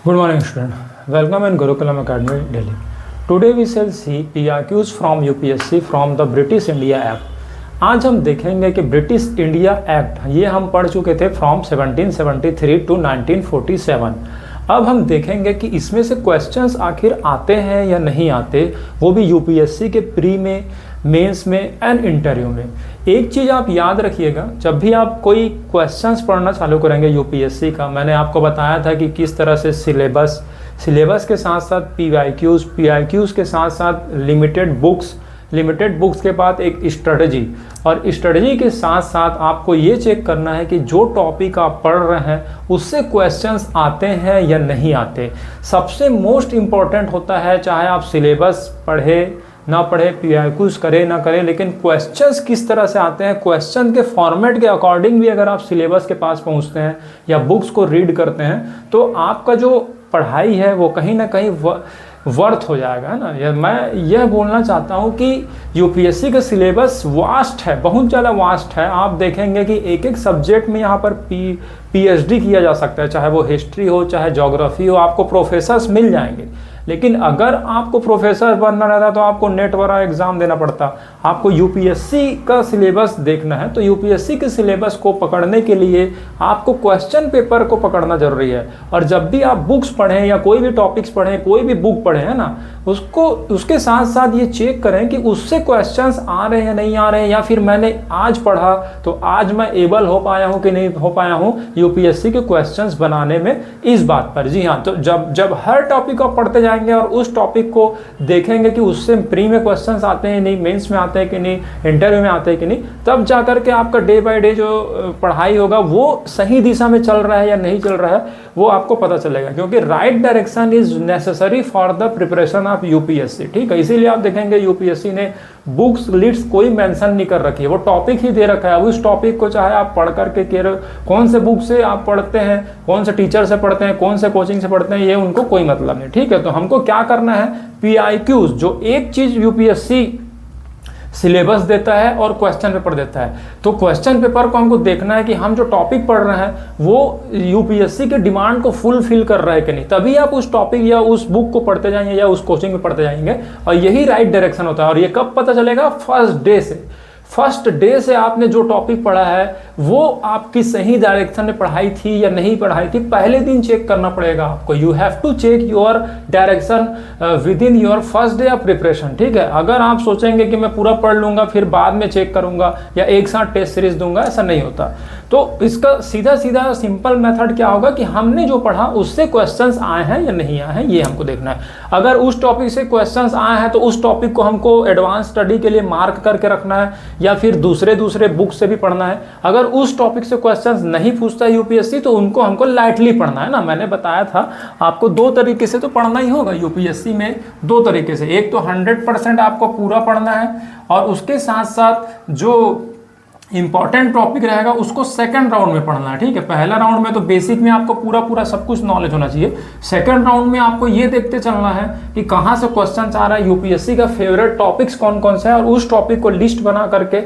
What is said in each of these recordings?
Good morning, student. Welcome in Gurukulam Academy, Delhi. Today we shall see PRQs from UPSC from the British India Act. आज हम देखेंगे कि British India act ये हम पढ़ चुके थे फ्रॉम 1773 टू 1947। अब हम देखेंगे कि इसमें से क्वेश्चंस आखिर आते हैं या नहीं आते, वो भी यूपीएससी के प्री में, मेंस में एंड इंटरव्यू में। एक चीज़ आप याद रखिएगा, जब भी आप कोई क्वेश्चंस पढ़ना चालू करेंगे यूपीएससी का, मैंने आपको बताया था कि किस तरह से सिलेबस के साथ साथ पीआईक्यूज़ के साथ साथ लिमिटेड बुक्स के बाद एक स्ट्रेटजी, और स्ट्रेटजी के साथ साथ आपको ये चेक करना है कि जो टॉपिक आप पढ़ रहे हैं उससे क्वेश्चंस आते हैं या नहीं आते। सबसे मोस्ट इम्पॉर्टेंट होता है, चाहे आप सिलेबस पढ़े ना पढ़े, पीआईक्यूज करे ना करे, लेकिन क्वेश्चंस किस तरह से आते हैं, क्वेश्चन के फॉर्मेट के अकॉर्डिंग भी अगर आप सिलेबस के पास पहुंचते हैं या बुक्स को रीड करते हैं तो आपका जो पढ़ाई है वो कहीं ना कहीं वर्थ हो जाएगा, है ना। मैं यह बोलना चाहता हूँ कि यूपीएससी का सिलेबस वास्ट है, बहुत ज़्यादा वास्ट है। आप देखेंगे कि एक एक सब्जेक्ट में यहाँ पर पीएचडी किया जा सकता है, चाहे वो हिस्ट्री हो चाहे ज्योग्राफी हो, आपको प्रोफेसर्स मिल जाएंगे। लेकिन अगर आपको प्रोफेसर बनना रहता तो आपको नेट वाला एग्ज़ाम देना पड़ता। आपको यूपीएससी का सिलेबस देखना है तो यूपीएससी के सिलेबस को पकड़ने के लिए आपको क्वेश्चन पेपर को पकड़ना जरूरी है। और जब भी आप बुक्स पढ़ें या कोई भी टॉपिक्स पढ़ें, कोई भी बुक पढ़ें, है ना, उसके साथ साथ ये चेक करें कि उससे क्वेश्चंस आ रहे हैं या नहीं आ रहे हैं, या फिर मैंने आज पढ़ा तो आज मैं एबल हो पाया हूँ कि नहीं हो पाया हूँ यूपीएससी के क्वेश्चंस बनाने में, इस बात पर। जी हाँ, तो जब हर टॉपिक आप पढ़ते जाएंगे और उस टॉपिक को देखेंगे कि उससे प्री में क्वेश्चंस आते हैं नहीं, मेंस में आते हैं कि नहीं, इंटरव्यू में आते हैं कि नहीं, तब जाकर के आपका डे बाय डे जो पढ़ाई होगा वो सही दिशा में चल रहा है या नहीं चल रहा है वो आपको पता चलेगा। क्योंकि right direction is necessary for the preparation of UPSC, ठीक है। इसीलिए आप देखेंगे यूपीएससी ने बुक्स लिस्ट कोई मेंशन नहीं कर रखी है, वो टॉपिक ही दे रखा है। उस टॉपिक को चाहे आप पढ़ करके कौन से बुक से आप पढ़ते हैं, कौन से टीचर से पढ़ते हैं, कौन से कोचिंग से पढ़ते हैं, ये उनको कोई मतलब नहीं, ठीक है। तो हमको क्या करना है, पीआईक्यूज जो एक चीज यूपीएससी सिलेबस देता है और क्वेश्चन पेपर देता है, तो क्वेश्चन पेपर को हमको देखना है कि हम जो टॉपिक पढ़ रहे हैं वो यूपीएससी के डिमांड को फुलफिल कर रहा है कि नहीं, तभी आप उस टॉपिक या उस बुक को पढ़ते जाएंगे या उस कोचिंग में पढ़ते जाएंगे। और यही राइट डायरेक्शन होता है। और ये कब पता चलेगा, फर्स्ट डे से आपने जो टॉपिक पढ़ा है वो आपकी सही डायरेक्शन में पढ़ाई थी या नहीं पढ़ाई थी, पहले दिन चेक करना पड़ेगा आपको। You have to check your direction within your first day of preparation, ठीक है। अगर आप सोचेंगे कि मैं पूरा पढ़ लूंगा फिर बाद में चेक करूंगा या एक साथ टेस्ट सीरीज दूंगा, ऐसा नहीं होता। तो इसका सीधा सिंपल मेथड क्या होगा कि हमने जो पढ़ा उससे क्वेश्चंस आए हैं या नहीं आए हैं, ये हमको देखना है। अगर उस टॉपिक से क्वेश्चंस आए हैं तो उस टॉपिक को हमको एडवांस स्टडी के लिए मार्क करके रखना है या फिर दूसरे बुक से भी पढ़ना है। अगर उस टॉपिक से क्वेश्चंस नहीं पूछता है यूपीएससी तो उनको हमको लाइटली पढ़ना है ना। मैंने बताया था आपको दो तरीके से तो पढ़ना ही होगा यूपीएससी में, दो तरीके से। एक तो 100% आपको पूरा पढ़ना है और उसके साथ साथ जो इंपॉर्टेंट टॉपिक रहेगा उसको सेकंड राउंड में पढ़ना है, ठीक है। पहला राउंड में तो बेसिक में आपको पूरा सब कुछ नॉलेज होना चाहिए। सेकंड राउंड में आपको ये देखते चलना है कि कहाँ से क्वेश्चन आ रहा है, यूपीएससी का फेवरेट टॉपिक्स कौन कौन सा है, और उस टॉपिक को लिस्ट बना करके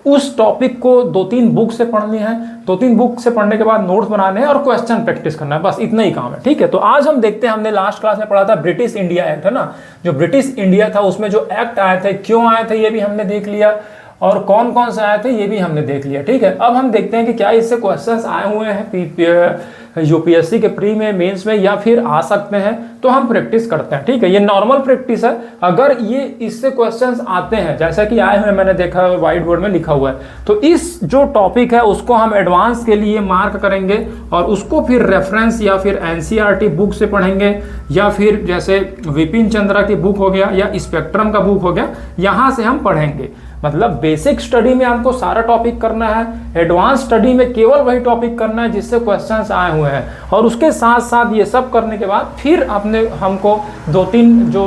उस टॉपिक को 2-3 बुक से पढ़नी है, 2-3 बुक से पढ़ने के बाद नोट्स बनाने हैं और क्वेश्चन प्रैक्टिस करना है, बस इतना ही काम है, ठीक है। तो आज हम देखते हैं, हमने लास्ट क्लास में पढ़ा था ब्रिटिश इंडिया एक्ट, है ना। जो ब्रिटिश इंडिया था उसमें जो एक्ट आए थे, क्यों आए थे ये भी हमने देख लिया, और कौन कौन से आए थे ये भी हमने देख लिया, ठीक है। अब हम देखते हैं कि क्या इससे क्वेश्चंस आए हुए हैं यूपीएससी के प्री में, मेंस में, या फिर आ सकते हैं, तो हम प्रैक्टिस करते हैं, ठीक है। ये नॉर्मल प्रैक्टिस है। अगर ये इससे क्वेश्चंस आते हैं जैसा कि आए हुए मैंने देखा है व्हाइट बोर्ड में लिखा हुआ है, तो इस जो टॉपिक है उसको हम एडवांस के लिए मार्क करेंगे और उसको फिर रेफरेंस या फिर एनसीईआरटी बुक से पढ़ेंगे, या फिर जैसे विपिन चंद्रा की बुक हो गया या स्पेक्ट्रम का बुक हो गया, यहाँ से हम पढ़ेंगे। मतलब बेसिक स्टडी में आपको सारा टॉपिक करना है, एडवांस स्टडी में केवल वही टॉपिक करना है जिससे क्वेश्चंस आए हुए हैं। और उसके साथ साथ ये सब करने के बाद फिर हमको 2-3 जो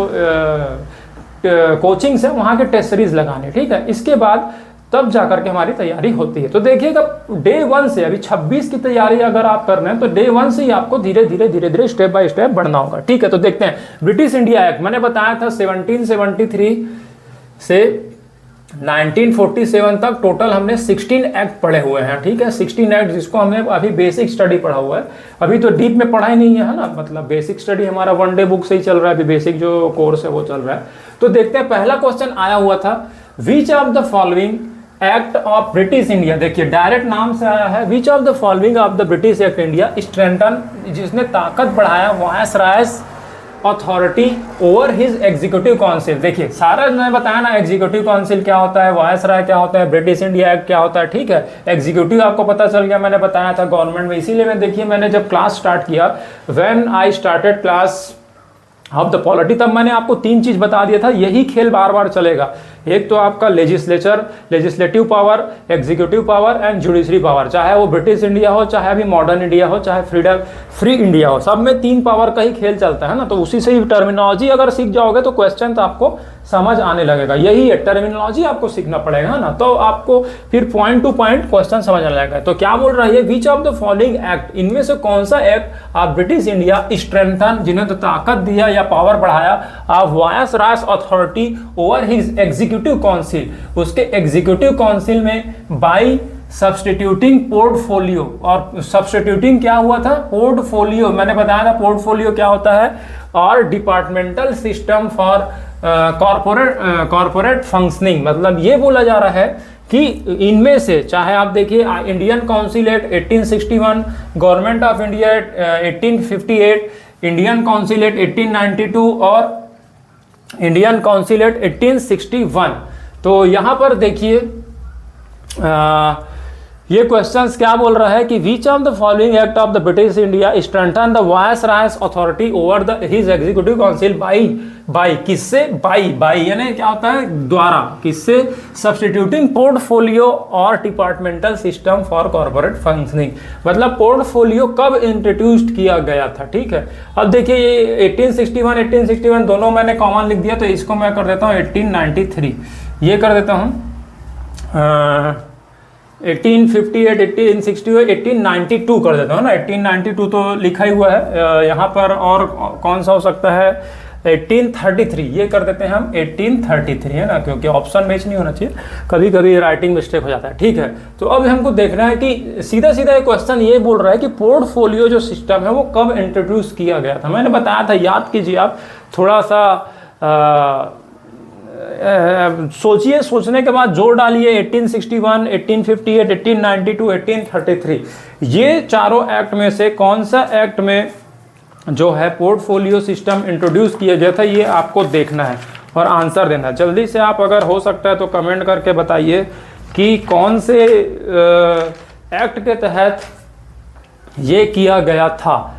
कोचिंग्स है वहाँ के टेस्ट सीरीज लगाने, ठीक है। इसके बाद तब जाकर के हमारी तैयारी होती है। तो देखिएगा डे 1 से, अभी 26 की तैयारी अगर आप कर रहे हैं तो डे 1 से ही आपको धीरे धीरे स्टेप बाय स्टेप बढ़ना होगा, ठीक है। तो देखते हैं ब्रिटिश इंडिया एक्ट, मैंने बताया था 1773 से 1947 तक टोटल हमने 16 एक्ट पढ़े हुए हैं, ठीक है। 16 एक्ट जिसको हमने अभी बेसिक स्टडी पढ़ा हुआ है, अभी तो डीप में पढ़ा ही नहीं है ना, मतलब बेसिक स्टडी हमारा वन डे बुक से ही चल रहा है, अभी बेसिक जो कोर्स है वो चल रहा है। तो देखते हैं, पहला क्वेश्चन आया हुआ था, which of the following act of British India, देखिए डायरेक्ट नाम से आया है, which of the following of the British act India strengthen, जिसने ताकत बढ़ाया viceroy's authority over his executive council. देखिए सारा मैंने बताया ना, एग्जीक्यूटिव काउंसिल क्या होता है, वायसराय क्या होता है, ब्रिटिश इंडिया एक्ट क्या होता है, ठीक है। एग्जीक्यूटिव आपको पता चल गया, मैंने बताया था गवर्नमेंट में, इसीलिए मैं देखिए मैंने जब क्लास स्टार्ट किया, when I started class of the polity, तब मैंने आपको 3 चीज बता दिया था, यही खेल बार बार चलेगा। एक तो आपका legislative power, executive power and judiciary power, चाहे वो ब्रिटिश इंडिया हो, चाहे अभी मॉडर्न इंडिया हो, चाहे फ्री इंडिया हो, सब में 3 पावर का ही खेल चलता है ना। तो उसी से ही टर्मिनोलॉजी अगर सीख जाओगे तो क्वेश्चन तो आपको समझ आने लगेगा, यही है टर्मिनोलॉजी आपको सीखना पड़ेगा ना, तो आपको फिर पॉइंट टू पॉइंट क्वेश्चन समझ आने लगेगा। तो क्या बोल रहा है, which of the following act, इनमें से कौन सा act of British India strengthen, जिन्हें तो ताकत दिया या पावर बढ़ाया, of viceroy's authority over his executive council, उसके एग्जीक्यूटिव काउंसिल में बाई सब्स्टिट्यूटिंग पोर्टफोलियो, और सब्स्टिट्यूटिंग क्या हुआ था, पोर्टफोलियो, मैंने बताया था पोर्टफोलियो क्या होता है, और departmental system for corporate functioning, मतलब ये बोला जा रहा है कि इनमें से, चाहे आप देखिए Indian council act 1861, government of India 1858, Indian council act 1892 और इंडियन काउंसिल एक्ट 1861। तो यहां पर देखिए ये क्वेश्चंस क्या बोल रहा है कि which of the following act of the British India strengthen the viceroy's authority over the his executive council by किससे, बाई यानी क्या होता है, द्वारा, किससे, सब्स्टिट्यूटिंग पोर्टफोलियो और departmental system for corporate functioning, मतलब पोर्टफोलियो कब इंट्रोड्यूस किया गया था, ठीक है। अब देखिए ये 1861 दोनों मैंने कॉमन लिख दिया, तो इसको मैं कर देता हूँ 1893, ये कर देता हूँ 1858, 1860, 1892 कर देता हूँ ना, 1892 तो लिखा ही हुआ है यहाँ पर, और कौन सा हो सकता है 1833, ये कर देते हैं हम 1833, है ना, क्योंकि ऑप्शन मैच नहीं होना चाहिए, कभी कभी राइटिंग मिस्टेक हो जाता है, ठीक है। तो अब हमको देखना है कि सीधा सीधा एक क्वेश्चन ये बोल रहा है कि पोर्टफोलियो जो सिस्टम है वो कब इंट्रोड्यूस किया गया था। मैंने बताया था, याद कीजिए आप थोड़ा सा सोचिए, सोचने के बाद जोर डालिए, 1861, 1858, 1892, 1833, ये चारों एक्ट में से कौन सा एक्ट में जो है पोर्टफोलियो सिस्टम इंट्रोड्यूस किया गया था, ये आपको देखना है और आंसर देना है। जल्दी से आप अगर हो सकता है तो कमेंट करके बताइए कि कौन से एक्ट के तहत ये किया गया था।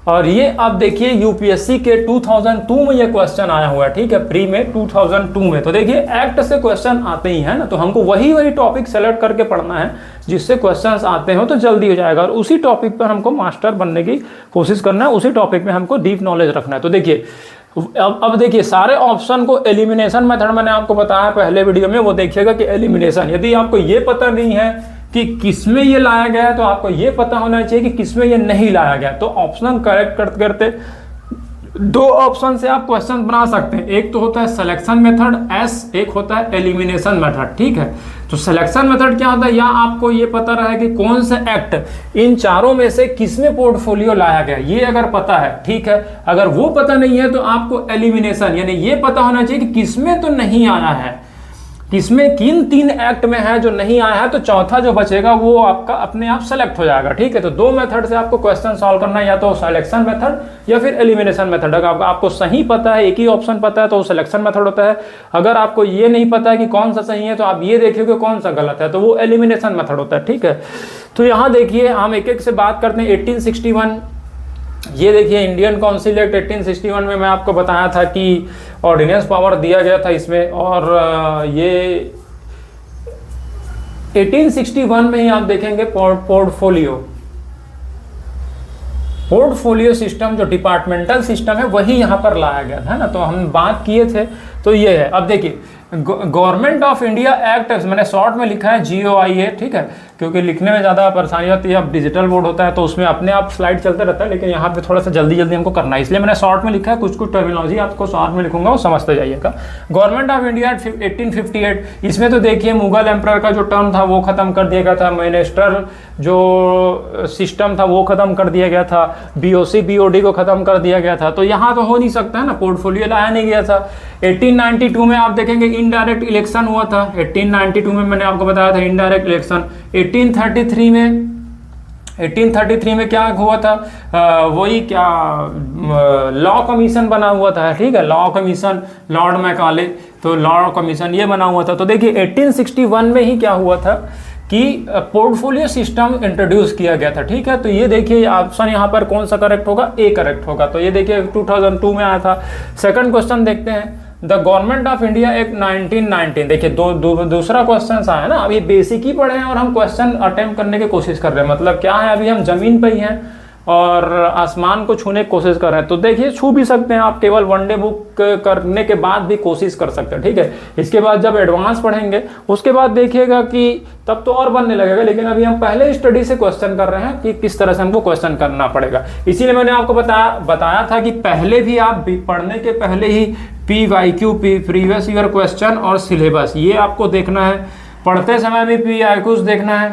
और ये अब देखिए यूपीएससी के 2002 में ये क्वेश्चन आया हुआ है, ठीक है, प्री में 2002 में। तो देखिए एक्ट से क्वेश्चन आते ही है ना, तो हमको वही टॉपिक सेलेक्ट करके पढ़ना है जिससे क्वेश्चंस आते हो, तो जल्दी हो जाएगा। और उसी टॉपिक पर हमको मास्टर बनने की कोशिश करना है, उसी टॉपिक में हमको डीप नॉलेज रखना है। तो देखिए अब देखिए सारे ऑप्शन को एलिमिनेशन मेथड मैंने आपको बताया पहले वीडियो में, वो देखिएगा कि एलिमिनेशन, यदि आपको ये पता नहीं है कि किसमें ये लाया गया है तो आपको ये पता होना चाहिए कि किसमें ये नहीं लाया गया। तो ऑप्शन करेक्ट करते करते 2 ऑप्शन से आप क्वेश्चन बना सकते हैं, एक तो होता है सिलेक्शन मेथड एस, एक होता है एलिमिनेशन मेथड, ठीक है। तो सिलेक्शन मेथड क्या होता है, या आपको ये पता रहे कि कौन सा एक्ट इन चारों में से किसमें पोर्टफोलियो लाया गया, ये अगर पता है, ठीक है। अगर वो पता नहीं है तो आपको एलिमिनेशन यानी ये पता होना चाहिए कि किसमें तो नहीं आया है, किसमें किन 3 एक्ट में है जो नहीं आया है, तो चौथा जो बचेगा वो आपका अपने आप सेलेक्ट हो जाएगा, ठीक है। तो 2 मेथड से आपको क्वेश्चन सॉल्व करना है, या तो सिलेक्शन मेथड या फिर एलिमिनेशन मेथड। अगर आपको सही पता है, एक ही ऑप्शन पता है, तो वो सिलेक्शन मेथड होता है। अगर आपको ये नहीं पता है कि कौन सा सही है, तो आप ये देखिए कौन सा गलत है, तो वो एलिमिनेशन मेथड होता है, ठीक है। तो यहाँ देखिए हम एक एक से बात करते हैं। 1861, ये देखिए इंडियन काउंसिल एक्ट 1861 में मैं आपको बताया था कि ऑर्डिनेंस पावर दिया गया था इसमें, और ये 1861 में ही आप देखेंगे पोर्टफोलियो सिस्टम जो डिपार्टमेंटल सिस्टम है वही यहाँ पर लाया गया था ना, तो हम बात किए थे। तो ये है, अब देखिए गवर्नमेंट ऑफ इंडिया एक्ट, मैंने शॉर्ट में लिखा है GOIA, ठीक है। क्योंकि लिखने में ज़्यादा परेशानी होती है। अब डिजिटल बोर्ड होता है तो उसमें अपने आप स्लाइड चलते रहता है, लेकिन यहाँ पे थोड़ा सा जल्दी जल्दी हमको करना है, इसलिए मैंने शॉर्ट में लिखा है। कुछ कुछ टर्मिनोलॉजी आपको शॉर्ट में लिखूंगा, वो समझते जाइएगा। गवर्नमेंट ऑफ इंडिया 1858, इसमें तो देखिए मुगल एम्परर का जो टर्म था वो खत्म कर दिया गया था, मिनिस्टर जो सिस्टम था वो खत्म कर दिया गया था, बीओसी बीओडी को खत्म कर दिया गया था। तो यहाँ तो हो नहीं सकता है ना, पोर्टफोलियो लाया नहीं गया था। 1892 में आप देखेंगे इनडायरेक्ट इलेक्शन हुआ था। 1892 में मैंने आपको बताया था इनडायरेक्ट इलेक्शन। 1833 में क्या हुआ था, वही क्या लॉ कमीशन बना हुआ था, ठीक है, लॉ कमीशन, लॉर्ड मैकाले, तो लॉ कमीशन ये बना हुआ था। तो देखिए 1861 में ही क्या हुआ था कि पोर्टफोलियो सिस्टम इंट्रोड्यूस किया गया था, ठीक है। तो ये देखिए ऑप्शन यहाँ पर कौन सा करेक्ट होगा, ए करेक्ट होगा। तो ये देखिए 2002 में आया था। सेकंड क्वेश्चन देखते हैं, the government of India act 1919। देखिए दूसरा क्वेश्चन आया ना, अभी बेसिक ही पढ़े हैं और हम क्वेश्चन अटेम्प्ट करने की कोशिश कर रहे हैं। मतलब क्या है, अभी हम जमीन पे ही हैं और आसमान को छूने की कोशिश कर रहे हैं। तो देखिए छू भी सकते हैं आप, केवल वनडे बुक करने के बाद भी कोशिश कर सकते हैं, ठीक है। इसके बाद जब एडवांस पढ़ेंगे उसके बाद देखिएगा कि तब तो और बनने लगेगा, लेकिन अभी हम पहले स्टडी से क्वेश्चन कर रहे हैं कि किस तरह से हमको क्वेश्चन करना पड़ेगा। इसीलिए मैंने आपको बताया था कि पहले भी आप पढ़ने के पहले ही PYQ प्रीवियस ईयर क्वेश्चन और सिलेबस ये आपको देखना है। पढ़ते समय भी PYQs देखना है,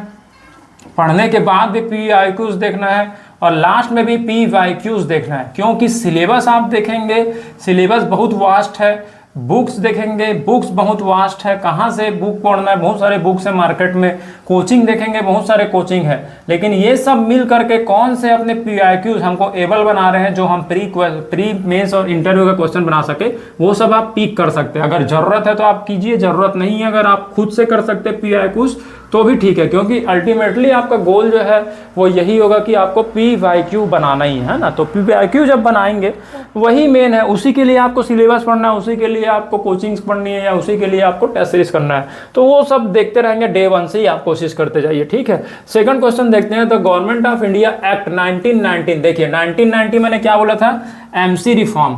पढ़ने के बाद भी PYQs देखना है और लास्ट में भी PYQs देखना है, क्योंकि सिलेबस आप देखेंगे, सिलेबस बहुत वास्ट है। बुक्स देखेंगे, बुक्स बहुत वास्ट है, कहाँ से बुक पढ़ना है, बहुत सारे बुक्स है मार्केट में। कोचिंग देखेंगे, बहुत सारे कोचिंग है, लेकिन ये सब मिल करके कौन से अपने PYQs हमको एबल बना रहे हैं जो हम प्री मेंस और इंटरव्यू का क्वेश्चन बना सके, वो सब आप पिक कर सकते हैं। अगर जरूरत है तो आप कीजिए, जरूरत नहीं है अगर आप खुद से कर सकते PYQs तो भी ठीक है, क्योंकि अल्टीमेटली आपका गोल जो है वो यही होगा कि आपको PYQ बनाना ही है ना। तो PYQ जब बनाएंगे वही मेन है, उसी के लिए आपको सिलेबस पढ़ना है, उसी के लिए आपको कोचिंग्स पढ़नी है या उसी के लिए आपको टेस्ट सीरीज करना है। तो वो सब देखते रहेंगे, डे 1 से ही आप कोशिश करते जाइए, ठीक है। सेकंड क्वेश्चन देखते हैं, the government of India act 1919। देखिए 1990 मैंने क्या बोला था, MC रिफॉर्म।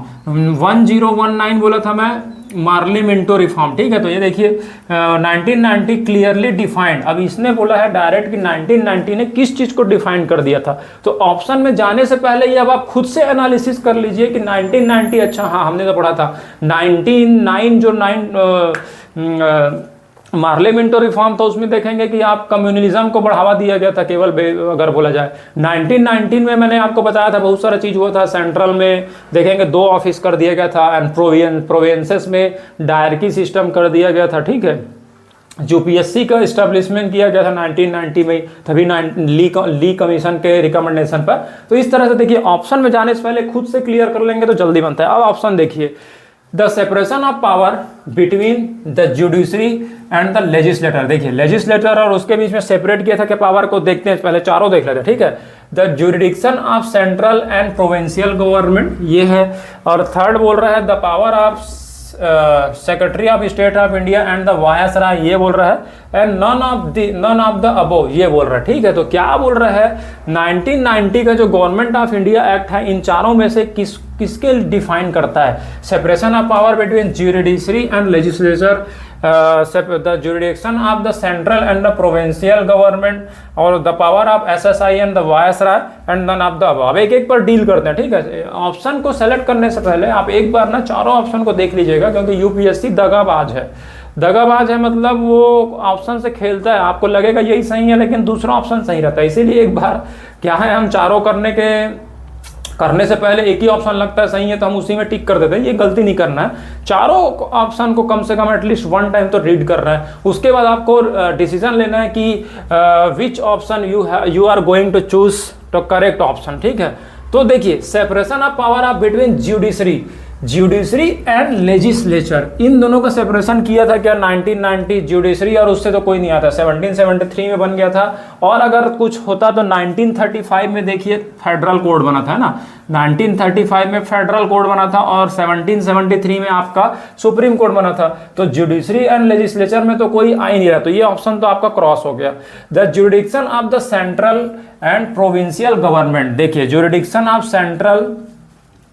1019 बोला था मैं, मार्ली मिंटो रिफॉर्म, ठीक है। तो ये देखिए 1990 क्लियरली डिफाइंड। अब इसने बोला है डायरेक्ट कि 1990 ने किस चीज को डिफाइन कर दिया था। तो ऑप्शन में जाने से पहले ही अब आप खुद से एनालिसिस कर लीजिए कि 1990, अच्छा हाँ हमने तो पढ़ा था 1909 जो मार्ले मिंटो रिफॉर्म, तो उसमें देखेंगे कि आप कम्युनलिज्म को बढ़ावा दिया गया था, केवल अगर बोला जाए। 1919 में मैंने आपको बताया था बहुत सारा चीज़ हुआ था। सेंट्रल में देखेंगे 2 ऑफिस कर दिया गया था, एंड प्रोविंसेस में डायरकी सिस्टम कर दिया गया था, ठीक है। UPSC का इस्टेब्लिशमेंट किया गया था 1990 में, तभी ली कमीशन के रिकमेंडेशन पर। तो इस तरह से देखिए ऑप्शन में जाने से पहले खुद से क्लियर कर लेंगे तो जल्दी बनता है। अब ऑप्शन देखिए, the separation of power between the judiciary and the legislator. देखिए लेजिस्लेटर और उसके बीच में सेपरेट किया था क्या पावर को, देखते हैं पहले चारों देख लेते हैं, ठीक है। The jurisdiction of central and provincial government ये है, और थर्ड बोल रहा है the power of secretary of state of India and the viceroy ये बोल रहा है, and none of the above ये बोल रहा है, ठीक है। तो क्या बोल रहा है, 1990 का जो गवर्नमेंट ऑफ इंडिया एक्ट है इन चारों में से किसके डिफाइन करता है, separation of power between judiciary and legislature, the jurisdiction of the central and the provincial government, और the power of SSI and the viceroy and none of the above. एक एक पर डील करते हैं, ठीक है। ऑप्शन को सेलेक्ट करने से पहले आप एक बार ना चारों ऑप्शन को देख लीजिएगा, क्योंकि UPSC दगाबाज है। दगाबाज है मतलब वो ऑप्शन से खेलता है, आपको लगेगा यही सही है लेकिन दूसरा ऑप्शन सही रहता है। इसीलिए एक बार क्या है, हम चारों करने से पहले एक ही ऑप्शन लगता है सही है तो हम उसी में टिक कर देते हैं। ये गलती नहीं करना है, चारों ऑप्शन को कम से कम एटलीस्ट 1 टाइम तो रीड करना है। उसके बाद आपको डिसीजन लेना है कि which option you are going to choose the correct option, ठीक है। तो देखिए separation of power of between judiciary and legislature, इन दोनों का सेपरेशन किया था क्या 1990, जुडिशरी और उससे तो कोई नहीं आता, 1773 में बन गया था। और अगर कुछ होता तो 1935 में देखिए फेडरल कोड बना था ना, 1935 में फेडरल कोड बना था और 1773 में आपका सुप्रीम कोर्ट बना था। तो जुडिशरी एंड लेजिस्लेचर में तो कोई आ ही नहीं रहा, तो ये ऑप्शन तो आपका क्रॉस हो गया। The jurisdiction of the central and provincial government, देखिए jurisdiction of central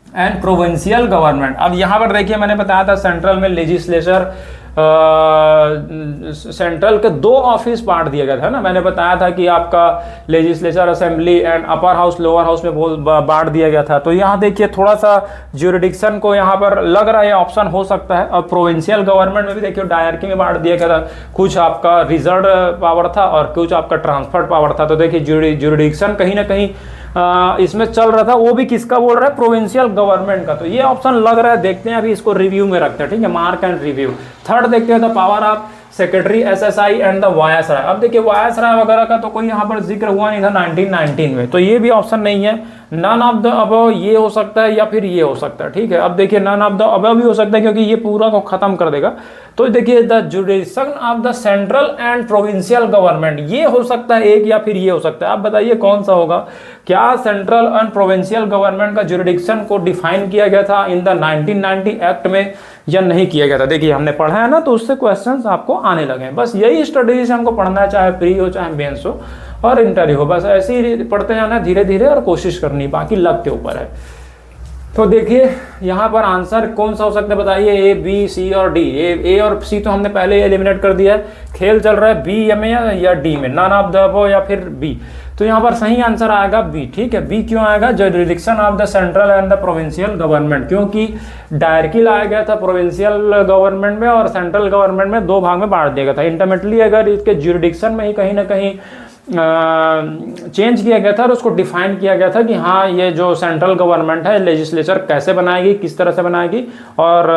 and provincial government. अब यहाँ पर देखिए मैंने बताया था सेंट्रल में लेजिस्लेचर सेंट्रल के दो ऑफिस बांट दिया गया था ना, मैंने बताया था कि आपका legislature assembly and upper house lower house में बांट दिया गया था। तो यहाँ देखिए थोड़ा सा ज्यूरिडिक्शन को यहाँ पर लग रहा है ऑप्शन हो सकता है। और प्रोविंशियल गवर्नमेंट में भी देखिए डायरकी में बांट दिया गया था, कुछ आपका रिजर्व पावर था और कुछ आपका ट्रांसफर्ड पावर था। तो देखिए ज्यूरिडिक्शन कहीं ना कहीं इसमें चल रहा था, वो भी किसका बोल रहा है, प्रोविंशियल गवर्नमेंट का। तो ये ऑप्शन लग रहा है, देखते हैं अभी इसको रिव्यू में रखते हैं, ठीक है, मार्क एंड रिव्यू। थर्ड देखते हैं the power of secretary SSI and the viceroy. अब देखिए वायसराय वगैरह का तो कोई यहाँ पर जिक्र हुआ नहीं था 1919 में, तो ये भी ऑप्शन नहीं है। नन ऑफ द अबव ये हो सकता है या फिर ये हो सकता है, ठीक है। अब देखिए नन ऑफ द अबव भी हो सकता है क्योंकि ये पूरा को खत्म कर देगा। तो देखिए the जुडिशन of the central and provincial government, ये हो सकता है एक या फिर ये हो सकता है। आप बताइए कौन सा होगा। क्या सेंट्रल एंड प्रोविंशियल गवर्नमेंट का जुडिक्शन को डिफाइन किया गया था इन द 1990 एक्ट में या नहीं किया गया था। देखिए हमने पढ़ा है ना, तो उससे क्वेश्चंस आपको आने लगे हैं। बस यही स्ट्रेटेजी हमको पढ़ना है, चाहे प्री हो चाहे मेंस हो और इंटरव्यू हो, बस ऐसे ही पढ़ते जाना है धीरे धीरे और कोशिश करनी, बाकी लक के ऊपर है। तो देखिए यहाँ पर आंसर कौन सा हो सकता है बताइए, ए बी सी और डी। ए और सी तो हमने पहले एलिमिनेट कर दिया है, खेल चल रहा है बी में या डी में, नन ऑफ द अबव या फिर बी। तो यहाँ पर सही आंसर आएगा बी, ठीक है। बी क्यों आएगा, jurisdiction of the central and the provincial government, क्योंकि डायरेक्टली लाया गया था प्रोविंशियल गवर्नमेंट में और सेंट्रल गवर्नमेंट में, दो भाग में बांट दिया गया था। इंटरमीडिएटली अगर इसके जुरिडिक्शन में ही कहीं ना कहीं चेंज किया गया था और उसको डिफाइन किया गया था कि हाँ ये जो सेंट्रल गवर्नमेंट है लेजिस्लेचर कैसे बनाएगी, किस तरह से बनाएगी, और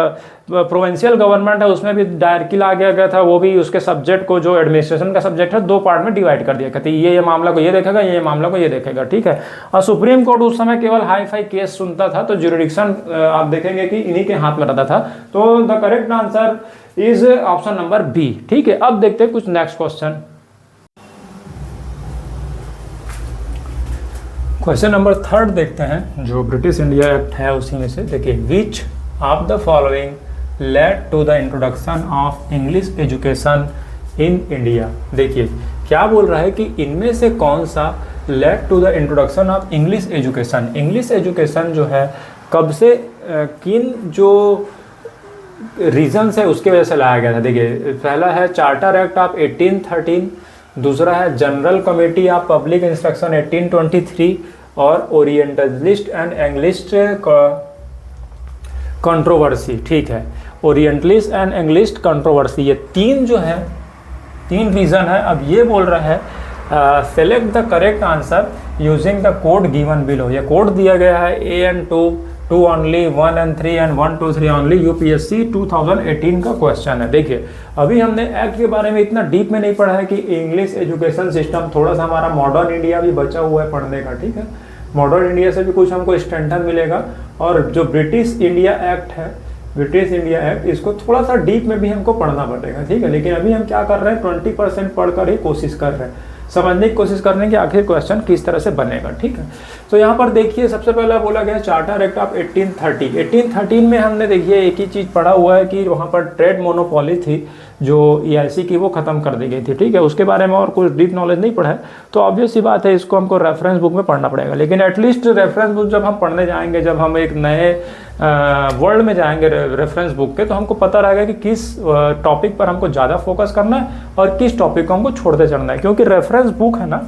प्रोविंशियल गवर्नमेंट है उसमें भी डायरेक्टली ला गया था, वो भी उसके सब्जेक्ट को, जो एडमिनिस्ट्रेशन का सब्जेक्ट है, दो पार्ट में डिवाइड कर दिया गया था। ये मामला को ये देखेगा, ये मामला को ये देखेगा, ठीक है। और सुप्रीम कोर्ट उस समय केवल हाई फाई केस सुनता था, तो जुरिडिक्शन आप देखेंगे कि इन्हीं के हाथ में रहता था। तो the correct answer is option number B, ठीक है। अब देखते हैं कुछ नेक्स्ट क्वेश्चन नंबर थर्ड देखते हैं, जो ब्रिटिश इंडिया एक्ट है उसी में से। देखिए which of the following led to the introduction of English education in India. देखिए क्या बोल रहा है कि इनमें से कौन सा led to the introduction of English education. English education जो है कब से किन जो रीजन है उसके वजह से लाया गया था। देखिए पहला है चार्टर एक्ट ऑफ 1813, दूसरा है general committee of public instruction 1823 और ओरिएंटलिस्ट एंड एंग्लिस्ट कंट्रोवर्सी, ठीक है। ओरिएंटलिस्ट एंड एंग्लिस्ट कंट्रोवर्सी, ये तीन जो है, तीन रीजन है। अब ये बोल रहा है select the correct answer using the code given below. ये कोड दिया गया है A and 2 only, 1 and 3 and 1 2 3 only. UPSC 2018 का क्वेश्चन है। देखिए अभी हमने एक्ट के बारे में इतना डीप में नहीं पढ़ा है कि इंग्लिश एजुकेशन सिस्टम, थोड़ा सा हमारा मॉडर्न इंडिया भी बचा हुआ है पढ़ने का, ठीक है। मॉडर्न इंडिया से भी कुछ हमको स्ट्रेंथन मिलेगा। और जो ब्रिटिश इंडिया एक्ट है, ब्रिटिश इंडिया एक्ट, इसको थोड़ा सा डीप में भी हमको पढ़ना पड़ेगा, ठीक है। लेकिन अभी हम क्या कर रहे हैं, 20% पढ़कर ही कोशिश कर रहे हैं, समझने की कोशिश करने की आखिर क्वेश्चन किस तरह से बनेगा, ठीक है। तो यहाँ पर देखिए सबसे पहला बोला गया चार्टर एक्ट ऑफ 1830। 1813 में हमने देखिए एक ही चीज़ पढ़ा हुआ है कि वहाँ पर ट्रेड मोनोपोली थी जो EIC की, वो ख़त्म कर दी गई थी, ठीक है। उसके बारे में और कुछ डीप नॉलेज नहीं पढ़ा है, तो ऑब्वियस सी बात है इसको हमको रेफरेंस बुक में पढ़ना पड़ेगा। लेकिन एटलीस्ट रेफरेंस बुक जब हम पढ़ने जाएंगे, जब हम एक नए वर्ल्ड में जाएंगे रेफरेंस बुक के, तो हमको पता रहेगा कि किस टॉपिक पर हमको ज़्यादा फोकस करना है और किस टॉपिक को हमको छोड़ते चलना है। क्योंकि रेफरेंस बुक है ना,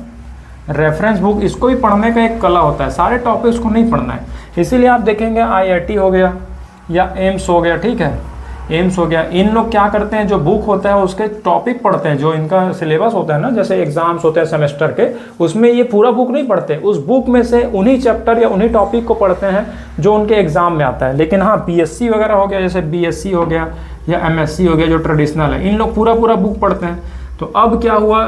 रेफरेंस बुक, इसको भी पढ़ने का एक कला होता है, सारे टॉपिक्स को नहीं पढ़ना है। इसीलिए आप देखेंगे IIT हो गया या एम्स हो गया, ठीक है, एम्स हो गया, इन लोग क्या करते हैं, जो बुक होता है उसके टॉपिक पढ़ते हैं, जो इनका सिलेबस होता है ना, जैसे एग्जाम्स होते हैं सेमेस्टर के, उसमें ये पूरा बुक नहीं पढ़ते, उस बुक में से उन्हीं चैप्टर या उन्हीं टॉपिक को पढ़ते हैं जो उनके एग्जाम में आता है। लेकिन हाँ BSc वगैरह हो गया, जैसे BSc हो गया या MSc हो गया, जो ट्रेडिशनल है, इन लोग पूरा बुक पढ़ते हैं। तो अब क्या हुआ,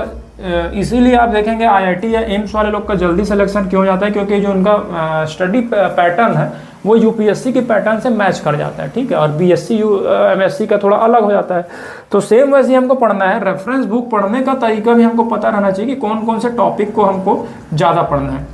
इसीलिए आप देखेंगे IIT या एम्स वाले लोग का जल्दी सिलेक्शन क्यों हो जाता है, क्योंकि जो उनका स्टडी पैटर्न है वो UPSC के पैटर्न से मैच कर जाता है, ठीक है। और BSc MSc का थोड़ा अलग हो जाता है। तो सेम वैसे ही हमको पढ़ना है। रेफरेंस बुक पढ़ने का तरीका भी हमको पता रहना चाहिए कि कौन कौन से टॉपिक को हमको ज़्यादा पढ़ना है।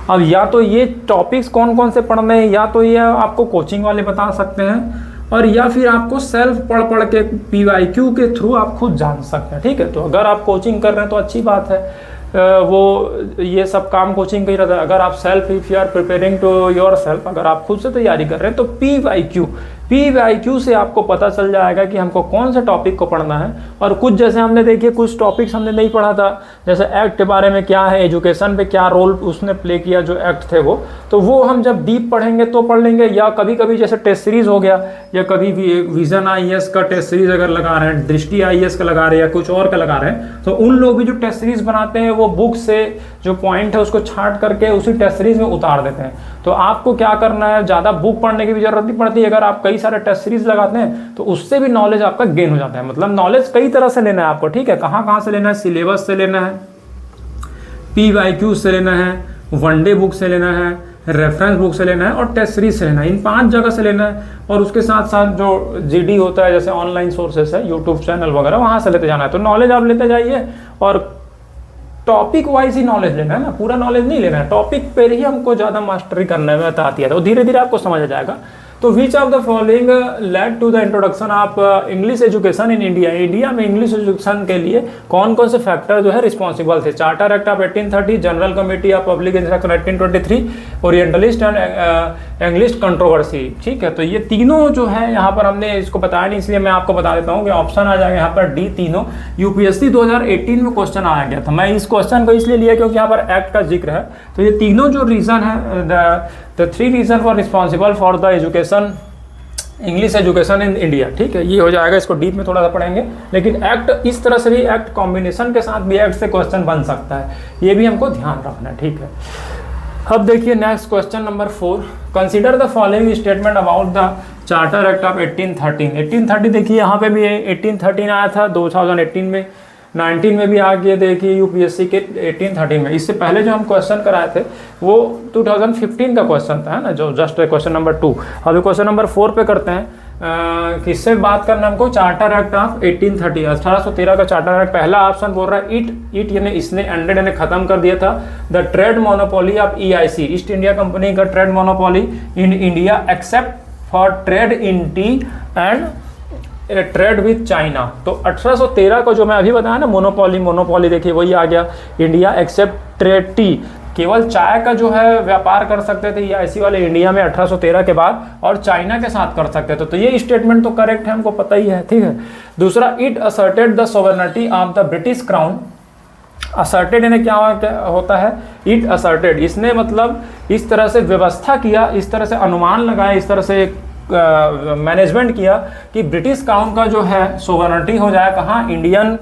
अब या तो ये टॉपिक्स कौन कौन से पढ़ने हैं, या तो ये आपको कोचिंग वाले बता सकते हैं, और या फिर आपको सेल्फ पढ़ के PYQ के थ्रू आप खुद जान सकते हैं, ठीक है। तो अगर आप कोचिंग कर रहे हैं तो अच्छी बात है, वो ये सब काम कोचिंग का ही रहता है। अगर आप self, if you are preparing to yourself, अगर आप खुद से तैयारी कर रहे हैं तो PYQ PYQ से आपको पता चल जाएगा कि हमको कौन से टॉपिक को पढ़ना है। और कुछ जैसे हमने देखिए कुछ टॉपिक्स हमने नहीं पढ़ा था, जैसे एक्ट के बारे में क्या है, एजुकेशन पे क्या रोल उसने प्ले किया जो एक्ट थे वो, तो वो हम जब डीप पढ़ेंगे तो पढ़ लेंगे। या कभी कभी जैसे टेस्ट सीरीज हो गया, या कभी भी विजन IAS का टेस्ट सीरीज अगर लगा रहे हैं, दृष्टि IAS का लगा रहे हैं या कुछ और का लगा रहे हैं, तो उन लोग भी जो टेस्ट सीरीज बनाते हैं वो बुक से जो पॉइंट है उसको छांट करके उसी टेस्ट सीरीज में उतार देते हैं। तो आपको क्या करना है, ज़्यादा बुक पढ़ने की भी जरूरत नहीं पड़ती। अगर आप कई सारे टेस्ट सीरीज लगाते हैं तो उससे भी नॉलेज आपका गेन हो जाता है। मतलब नॉलेज कई तरह से लेना है आपको, ठीक है। कहाँ से लेना है, सिलेबस से लेना है, PYQ से लेना है, वनडे बुक से लेना है, रेफरेंस बुक से लेना है और टेस्ट सीरीज से लेना है। इन 5 जगह से लेना है। और उसके साथ साथ जो GD होता है, जैसे ऑनलाइन सोर्सेस है, यूट्यूब चैनल वगैरह, वहाँ से लेते जाना है। तो नॉलेज आप लेते जाइए और टॉपिक वाइज ही नॉलेज लेना है ना, पूरा नॉलेज नहीं लेना है। टॉपिक पर ही हमको ज़्यादा मास्टरी करने में आती है, तो धीरे धीरे आपको समझ आ जाएगा। तो which of the following led to the introduction of English education in India. India में इंग्लिश एजुकेशन के लिए कौन कौन से फैक्टर जो है रिस्पॉन्सिबल थे। Charter act of 1830, general committee of public instruction 1823, orientalist and English controversy, ठीक है। तो ये तीनों जो है यहाँ पर हमने इसको बताया नहीं, इसलिए मैं आपको बता देता हूँ कि ऑप्शन आ जाएगा यहाँ पर D तीनों। UPSC 2018 में क्वेश्चन आया गया था। मैं इस क्वेश्चन को इसलिए लिया क्योंकि यहाँ पर एक्ट का जिक्र है। तो ये तीनों जो रीजन है, The 3 reasons were responsible for the education, English education in India, ठीक है। ये हो जाएगा, इसको डीप में थोड़ा सा पढ़ेंगे। लेकिन एक्ट इस तरह से भी, एक्ट कॉम्बिनेशन के साथ भी एक्ट से क्वेश्चन बन सकता है, ये भी हमको ध्यान रखना है, ठीक है। अब देखिए next question number 4, consider the following statement about the charter act of 1813। 1830 देखिए यहाँ पे भी 1813 आया था 2018 में, 19 में भी आ गया देखिए UPSC के 1813 में। इससे पहले जो हम क्वेश्चन कराए थे वो 2015 का क्वेश्चन था, है ना, जो जस्ट क्वेश्चन नंबर 2। अभी क्वेश्चन नंबर 4 पे करते हैं। किससे बात करना हमको, चार्टर एक्ट ऑफ 1830, 1813 का चार्टर एक्ट। पहला ऑप्शन बोल रहा है इट यानी इसने, एंडेड यानी खत्म कर दिया था the trade monopoly of EIC, East India Company का trade monopoly in India except for trade in tea and trade with China. तो 1813 को जो मैं अभी बताया ना, मोनोपोली देखिए वही आ गया, इंडिया एक्सेप्ट ट्रेड टी, केवल चाय का जो है व्यापार कर सकते थे EIC वाले इंडिया में 1813 के बाद, और चाइना के साथ कर सकते थे। तो ये स्टेटमेंट तो करेक्ट है, हमको पता ही है, ठीक है। दूसरा, it asserted the sovereignty of the British crown. Asserted यानी क्या होता है, इट असर्टेड, इसने मतलब इस तरह से व्यवस्था किया, इस तरह से अनुमान लगाया, इस तरह से मैनेजमेंट किया कि ब्रिटिश क्राउन का जो है सोवरेनिटी हो जाए कहाँ, Indian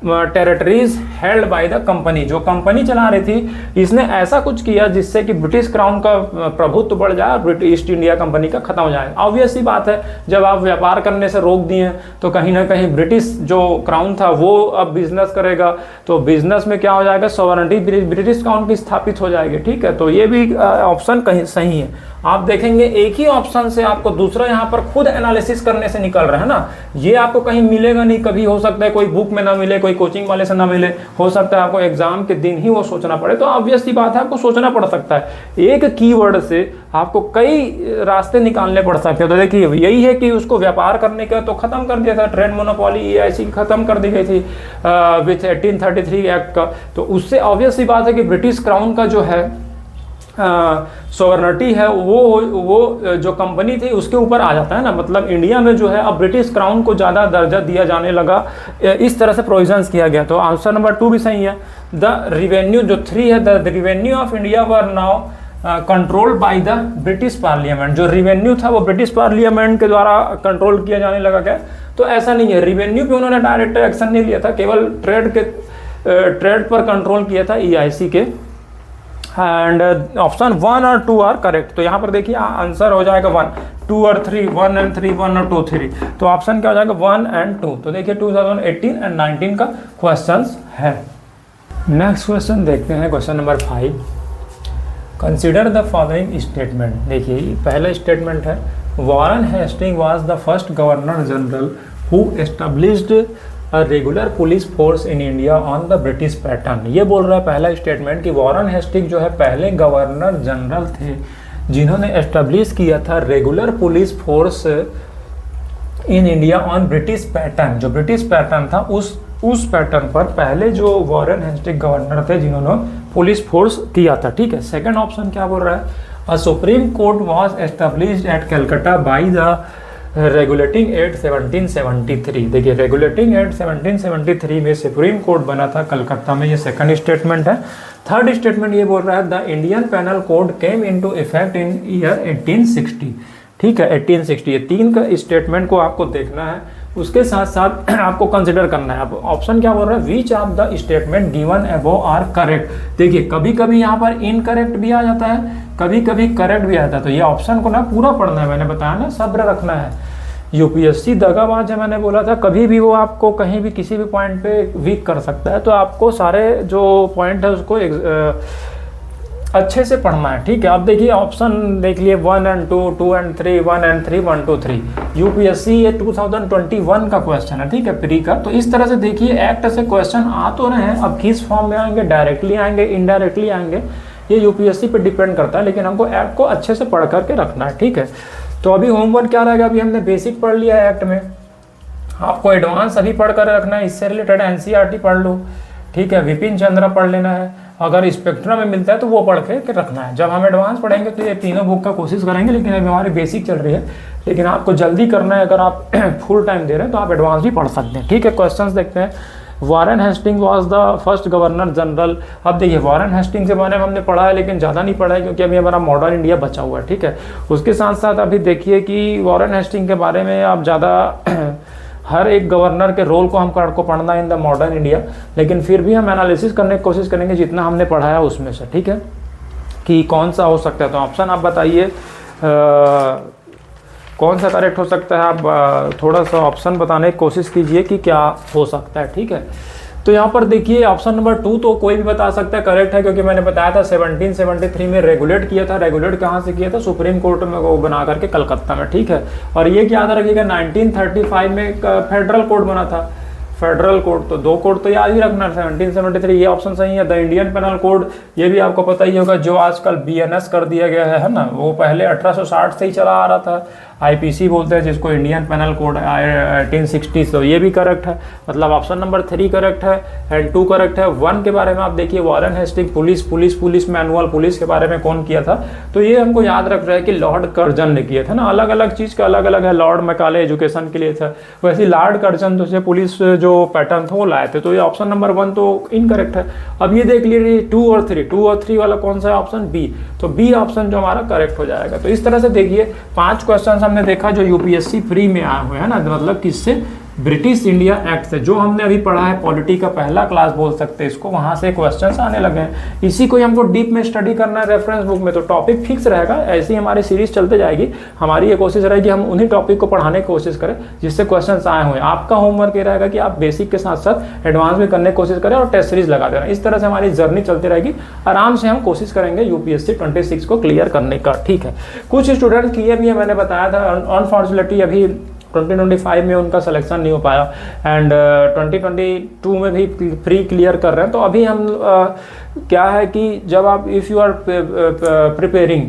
territories held by the company. जो कंपनी चला रही थी, इसने ऐसा कुछ किया जिससे कि ब्रिटिश क्राउन का प्रभुत्व बढ़ जाए और ब्रिटिश ईस्ट इंडिया कंपनी का खत्म हो जाए। ऑब्वियस सी बात है, जब आप व्यापार करने से रोक दिए तो कहीं ना कहीं ब्रिटिश जो क्राउन था वो अब बिजनेस करेगा, तो बिजनेस में क्या हो जाएगा, सोवरेनिटी ब्रिटिश क्राउन की स्थापित हो जाएगी, ठीक है। तो ये भी ऑप्शन कहीं सही है। आप देखेंगे एक ही ऑप्शन से आपको दूसरा यहाँ पर खुद एनालिसिस करने से निकल रहा है ना, ये आपको कहीं मिलेगा नहीं। कभी हो सकता है कोई बुक में ना मिले, कोई कोचिंग वाले से ना मिले, हो सकता है आपको एग्जाम के दिन ही वो सोचना पड़े। तो ऑब्वियस सी बात है, आपको सोचना पड़ सकता है। एक कीवर्ड से आपको कई रास्ते निकालने पड़ सकते हैं। तो देखिए यही है कि उसको व्यापार करने का तो खत्म कर दिया था, ट्रेड मोनोपोली EIC खत्म कर दी गई थी विथ 1833 एक्ट का। तो उससे ऑब्वियस सी बात है कि ब्रिटिश क्राउन का जो है सोवरेनिटी है वो जो कंपनी थी उसके ऊपर आ जाता है ना। मतलब इंडिया में जो है अब ब्रिटिश क्राउन को ज़्यादा दर्जा दिया जाने लगा, इस तरह से प्रोविजंस किया गया। तो आंसर नंबर 2 भी सही है। द रिवेन्यू जो 3 है, the revenue of India were now controlled by the British parliament. जो रिवेन्यू था वो ब्रिटिश पार्लियामेंट के द्वारा कंट्रोल किया जाने लगा। क्या तो ऐसा नहीं है, रिवेन्यू पे उन्होंने डायरेक्ट एक्शन नहीं लिया था, केवल ट्रेड पर कंट्रोल किया था EIC के। एंड ऑप्शन 1 और 2 आर करेक्ट। तो यहाँ पर देखिए आंसर हो जाएगा 1, 2 और 3, 1 एंड 3, 1 और 2, 3। तो ऑप्शन क्या हो जाएगा 1 एंड 2। तो देखिए 2018 एंड 19 का क्वेश्चंस है। नेक्स्ट क्वेश्चन देखते हैं, question number 5। Consider the following statement. देखिए पहला स्टेटमेंट है, Warren Hasting was the first governor general who established a regular police force in India on the British pattern. ये बोल रहा है पहला स्टेटमेंट कि वॉरेन हेस्टिंग जो है पहले गवर्नर जनरल थे जिन्होंने एस्टेब्लिश किया था regular police force in India on British pattern. जो ब्रिटिश पैटर्न था उस पैटर्न पर पहले जो वॉरेन हेस्टिंग गवर्नर थे जिन्होंने पुलिस फोर्स किया था, ठीक है। सेकंड ऑप्शन क्या बोल रहा है, a supreme court was established at Calcutta by the regulating act 1773। देखिए रेगुलेटिंग एक्ट 1773 में सुप्रीम कोर्ट बना था कलकत्ता में, ये सेकंड स्टेटमेंट है। थर्ड स्टेटमेंट ये बोल रहा है the Indian penal code came into effect in year 1860। ठीक है 1860, ये तीन का स्टेटमेंट को आपको देखना है, उसके साथ साथ आपको कंसिडर करना है। अब ऑप्शन क्या बोल रहा है, which of the statement given above are correct. देखिए कभी कभी यहाँ पर इनकरेक्ट भी आ जाता है, कभी कभी करेक्ट भी आता है, तो ये ऑप्शन को ना पूरा पढ़ना है। मैंने बताया ना सब्र रखना है। यूपीएससी दगाबाज है, मैंने बोला था कभी भी वो आपको कहीं भी किसी भी पॉइंट पे वीक कर सकता है, तो आपको सारे जो पॉइंट है उसको अच्छे से पढ़ना है। ठीक है, अब देखिए ऑप्शन देख लिए 1 and 2, 2 and 3, 1 and 3, 1, 2, 3। यूपीएससी ये 2021 का क्वेश्चन है, ठीक है, प्री का। तो इस तरह से देखिए एक्ट से क्वेश्चन आ तो रहे हैं, अब किस फॉर्म में आएंगे, डायरेक्टली आएंगे, इनडायरेक्टली आएंगे, ये यूपीएससी पे डिपेंड करता है, लेकिन हमको एक्ट को अच्छे से पढ़ करके रखना है। ठीक है, तो अभी होमवर्क क्या रहेगा, अभी हमने बेसिक पढ़ लिया है एक्ट में, आपको एडवांस अभी पढ़ कर रखना है। इससे रिलेटेड एनसीईआरटी पढ़ लो, ठीक है, विपिन चंद्रा पढ़ लेना है, अगर स्पेक्ट्रम में मिलता है तो वो पढ़ के रखना है। जब हम एडवांस पढ़ेंगे तो ये तीनों बुक का कोशिश करेंगे, लेकिन अभी हमारी बेसिक चल रही है, लेकिन आपको जल्दी करना है। अगर आप फुल टाइम दे रहे हैं तो आप एडवांस भी पढ़ सकते हैं। ठीक है, क्वेश्चंस देखते हैं। Warren Hasting was the first governor general. अब देखिए वारेन हेस्टिंग के बारे में हमने पढ़ा है, लेकिन ज़्यादा नहीं पढ़ा है क्योंकि अभी हमारा मॉडर्न इंडिया बचा हुआ है। ठीक है, उसके साथ साथ अभी देखिए कि वारेन हेस्टिंग के बारे में आप ज़्यादा हर एक गवर्नर के रोल को हमको पढ़ना है इन द मॉडर्न इंडिया, लेकिन फिर भी हम एनालिसिस करने की कोशिश करेंगे जितना हमने पढ़ा है उसमें से। ठीक है, कि कौन सा हो सकता है, तो ऑप्शन आप बताइए कौन सा करेक्ट हो सकता है। आप थोड़ा सा ऑप्शन बताने की कोशिश कीजिए कि क्या हो सकता है। ठीक है, तो यहाँ पर देखिए ऑप्शन नंबर 2 तो कोई भी बता सकता है करेक्ट है, क्योंकि मैंने बताया था 1773 में रेगुलेट किया था। रेगुलेट कहाँ से किया था, सुप्रीम कोर्ट में वो बना करके कलकत्ता में। ठीक है, और ये याद रखिएगा 1935 में फेडरल कोड बना था, फेडरल कोड। तो 2 कोड तो याद ही रखना, 1773 ये ऑप्शन सही है। द इंडियन पेनल कोड ये भी आपको पता ही होगा, जो आजकल बीएनएस कर दिया गया है ना, वो पहले 1860 से ही चला आ रहा था। आईपीसी बोलते हैं जिसको, इंडियन पेनल कोड 1860, तो ये भी करेक्ट है। मतलब ऑप्शन नंबर 3 करेक्ट है एंड 2 करेक्ट है। 1 के बारे में आप देखिए Warren Hasting police manual police के बारे में कौन किया था, तो ये हमको याद रख रहा है कि लॉर्ड कर्जन ने किया था ना। अलग अलग चीज़ का अलग अलग है, लॉर्ड मैकाले एजुकेशन के लिए था, वैसे लॉर्ड कर्जन से पुलिस जो पैटर्न था वो लाए थे। तो ये ऑप्शन नंबर 1 तो इनकरेक्ट है। अब ये देख लीजिए 2 और 3 वाला कौन सा है, ऑप्शन बी। तो बी ऑप्शन जो हमारा करेक्ट हो जाएगा। तो इस तरह से देखिए 5 क्वेश्चन हमने देखा जो यूपीएससी फ्री में आए हुए हैं ना, मतलब किससे, ब्रिटिश इंडिया एक्ट से, जो हमने अभी पढ़ा है पॉलिटी का पहला क्लास बोल सकते हैं इसको, वहाँ से क्वेश्चंस आने लगे हैं। इसी को ही हमको डीप में स्टडी करना है रेफरेंस बुक में, तो टॉपिक फिक्स रहेगा। ऐसी हमारी सीरीज चलते जाएगी। हमारी ये कोशिश रहेगी हम उन्हीं टॉपिक को पढ़ाने की कोशिश करें जिससे क्वेश्चंस आए हुए हैं। आपका होमवर्क ये रहेगा कि आप बेसिक के साथ साथ एडवांस भी करने की कोशिश करें और टेस्ट सीरीज लगा देना। इस तरह से हमारी जर्नी चलती रहेगी। आराम से हम कोशिश करेंगे यूपीएससी 26 को क्लियर करने का। ठीक है, कुछ स्टूडेंट किए भी है, मैंने बताया था, अनफॉर्चुनेटली अभी 2025 में उनका सिलेक्शन नहीं हो पाया एंड 2022 में भी प्री क्लियर कर रहे हैं। तो अभी हम क्या है कि जब आप इफ़ यू आर प्रिपेयरिंग,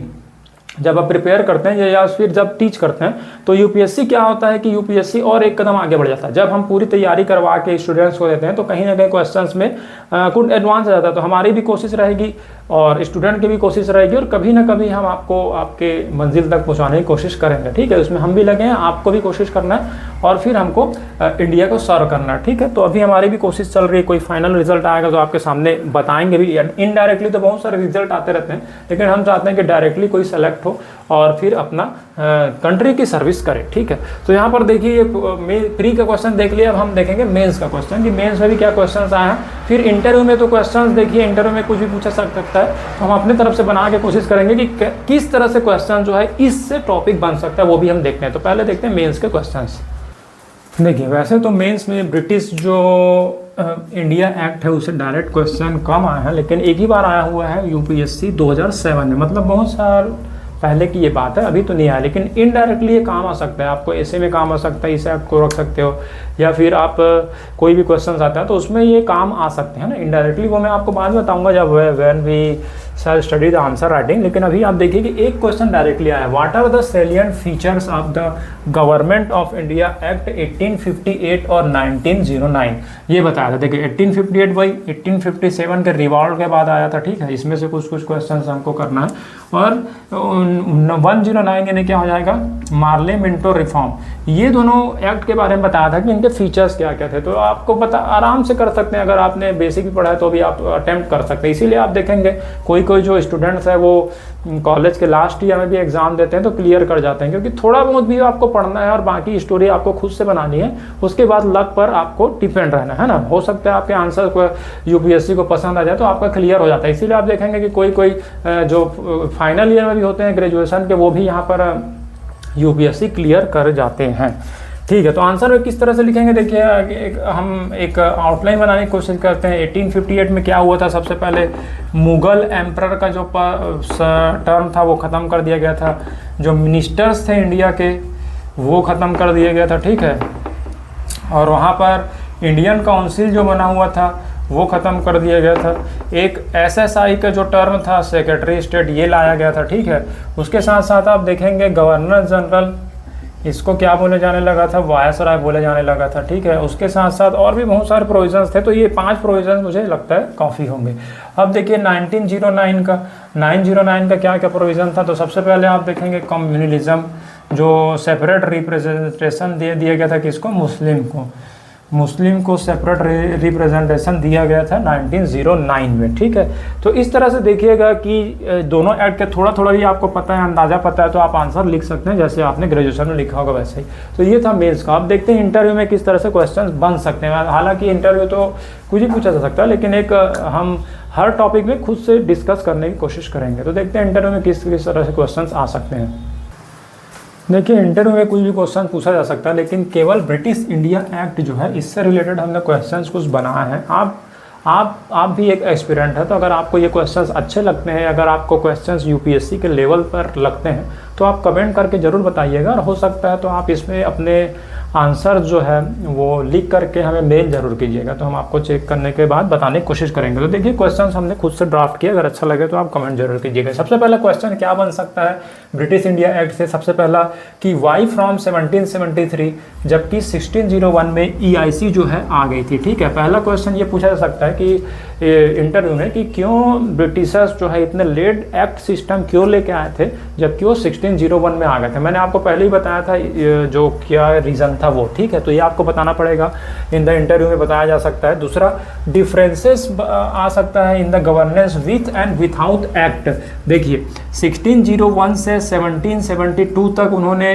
जब आप प्रिपेयर करते हैं या फिर जब टीच करते हैं, तो यूपीएससी क्या होता है कि यूपीएससी और एक कदम आगे बढ़ जाता है। जब हम पूरी तैयारी करवा के स्टूडेंट्स को देते हैं तो कहीं ना कहीं क्वेश्चंस में कुछ एडवांस आ जाता है। तो हमारी भी कोशिश रहेगी और स्टूडेंट की भी कोशिश रहेगी, और कभी ना कभी हम आपको आपके मंजिल तक पहुंचाने की कोशिश करेंगे। ठीक है, उसमें हम भी लगे हैं, आपको भी कोशिश करना है और फिर हमको इंडिया को सर्व करना है। ठीक है, तो अभी हमारी भी कोशिश चल रही है। कोई फाइनल रिजल्ट आएगा तो आपके सामने बताएंगे भी। इनडायरेक्टली तो बहुत सारे रिजल्ट आते रहते हैं, लेकिन हम चाहते हैं कि डायरेक्टली कोई सेलेक्ट हो और फिर अपना कंट्री की सर्विस करे। ठीक है, तो यहाँ पर देखिए प्री का क्वेश्चन देख लिया। अब हम देखेंगे मेंस का क्वेश्चन कि मेंस में भी क्या क्वेश्चंस आए हैं। फिर इंटरव्यू में तो क्वेश्चंस देखिए, इंटरव्यू में कुछ भी पूछा सकता है, तो हम अपने तरफ से बना के कोशिश करेंगे कि किस तरह से क्वेश्चन जो है इससे टॉपिक बन सकता है, वो भी हम देखते हैं। तो पहले देखते हैं मेंस के क्वेश्चंस। देखिए वैसे तो मेंस में ब्रिटिश जो इंडिया एक्ट है उससे डायरेक्ट क्वेश्चन कम आया है, लेकिन एक ही बार आया हुआ है यूपीएससी 2007 में, मतलब बहुत साल पहले की ये बात है, अभी तो नहीं आया। लेकिन इनडायरेक्टली ये काम आ सकता है, आपको ऐसे में काम आ सकता है, इस एक्ट को रख सकते हो, या फिर आप कोई भी क्वेश्चन आता है तो उसमें ये काम आ सकते हैं ना इनडायरेक्टली। वो मैं आपको बाद में बताऊंगा जब when we shall study the answer writing. लेकिन अभी आप देखिए कि एक क्वेश्चन डायरेक्टली आया, what are the salient features of the government of India act 1858 और 1909, ये बताया था। देखिए 1858 भाई 1857 के रिवॉल्ट के बाद आया था, ठीक है, इसमें से कुछ कुछ क्वेश्चन हमको करना है। और 109 यानी क्या हो जाएगा, मार्ले मिंटो रिफॉर्म, ये दोनों एक्ट के बारे में बताया था कि इनके फीचर्स क्या क्या थे। तो आपको पता आराम से कर सकते हैं, अगर आपने बेसिक भी पढ़ा है तो भी आप अटेम्प्ट कर सकते हैं। इसीलिए आप देखेंगे कोई कोई जो स्टूडेंट्स है वो कॉलेज के लास्ट ईयर में भी एग्जाम देते हैं तो क्लियर कर जाते हैं, क्योंकि थोड़ा बहुत भी आपको पढ़ना है और बाकी स्टोरी आपको खुद से बनानी है। उसके बाद लक पर आपको डिपेंड रहना है ना। हो सकता है आपके आंसर को यूपीएससी को पसंद आ जाए तो आपका क्लियर हो जाता है। इसीलिए आप देखेंगे कि कोई कोई जो फाइनल ईयर में भी होते हैं ग्रेजुएशन के, वो भी यहाँ पर यूपीएससी क्लियर कर जाते हैं। ठीक है, तो आंसर में किस तरह से लिखेंगे, देखिए हम एक आउटलाइन बनाने की कोशिश करते हैं। 1858 में क्या हुआ था, सबसे पहले मुगल एम्परर का जो टर्म था वो ख़त्म कर दिया गया था। जो मिनिस्टर्स थे इंडिया के वो ख़त्म कर दिया गया था, ठीक है। और वहाँ पर इंडियन काउंसिल जो बना हुआ था वो ख़त्म कर दिया गया था। एक एसएसआई का जो टर्म था सेक्रेटरी स्टेट, ये लाया गया था, ठीक है। उसके साथ साथ आप देखेंगे गवर्नर जनरल, इसको क्या बोले जाने लगा था, वायसराय बोले जाने लगा था, ठीक है। उसके साथ साथ और भी बहुत सारे प्रोविजंस थे, तो ये 5 प्रोविजंस मुझे लगता है काफ़ी होंगे। अब देखिए 1909 का क्या क्या प्रोविज़न था। तो सबसे पहले आप देखेंगे कम्युनलिज्म, जो सेपरेट रिप्रेजेंटेशन दे दिया गया था किसको, मुस्लिम को सेपरेट रिप्रेजेंटेशन दिया गया था 1909 में, ठीक है। तो इस तरह से देखिएगा कि दोनों एक्ट के थोड़ा थोड़ा भी आपको पता है, अंदाज़ा पता है, तो आप आंसर लिख सकते हैं जैसे आपने ग्रेजुएशन में लिखा होगा वैसे ही। तो ये था मेंस का। अब देखते हैं इंटरव्यू में किस तरह से क्वेश्चन बन सकते हैं। हालांकि इंटरव्यू तो कुछ ही पूछा जा सकता है, लेकिन एक हम हर टॉपिक में खुद से डिस्कस करने की कोशिश करेंगे। तो देखते हैं इंटरव्यू में किस किस तरह से क्वेश्चन आ सकते हैं। देखिए इंटरव्यू में कुछ भी क्वेश्चन पूछा जा सकता है, लेकिन केवल ब्रिटिश इंडिया एक्ट जो है इससे रिलेटेड हमने क्वेश्चंस कुछ बनाए हैं। आप भी एक एस्पिरेंट है, तो अगर आपको ये क्वेश्चंस अच्छे लगते हैं, अगर आपको क्वेश्चंस यूपीएससी के लेवल पर लगते हैं, तो आप कमेंट करके ज़रूर बताइएगा। और हो सकता है तो आप इसमें अपने आंसर जो है वो लिख करके हमें मेल जरूर कीजिएगा, तो हम आपको चेक करने के बाद बताने की कोशिश करेंगे। तो देखिए क्वेश्चंस हमने खुद से ड्राफ्ट किया, अगर अच्छा लगे तो आप कमेंट जरूर कीजिएगा। सबसे पहला क्वेश्चन क्या बन सकता है ब्रिटिश इंडिया एक्ट से, सबसे पहला कि वाई फ्रॉम 1773 जबकि 1601 में EIC जो है आ गई थी, ठीक है। पहला क्वेश्चन ये पूछा जा सकता है कि इंटरव्यू में कि क्यों ब्रिटिशर्स जो है इतने लेट एक्ट सिस्टम क्यों लेके आए थे जबकि वो 1601 में आ गए थे। मैंने आपको पहले ही बताया था जो क्या रीज़न था वो, ठीक है। तो ये आपको बताना पड़ेगा, इन द इंटरव्यू में बताया जा सकता है। दूसरा डिफरेंसेस आ सकता है in the governance with and without act. देखिए 1601 से 1772 तक उन्होंने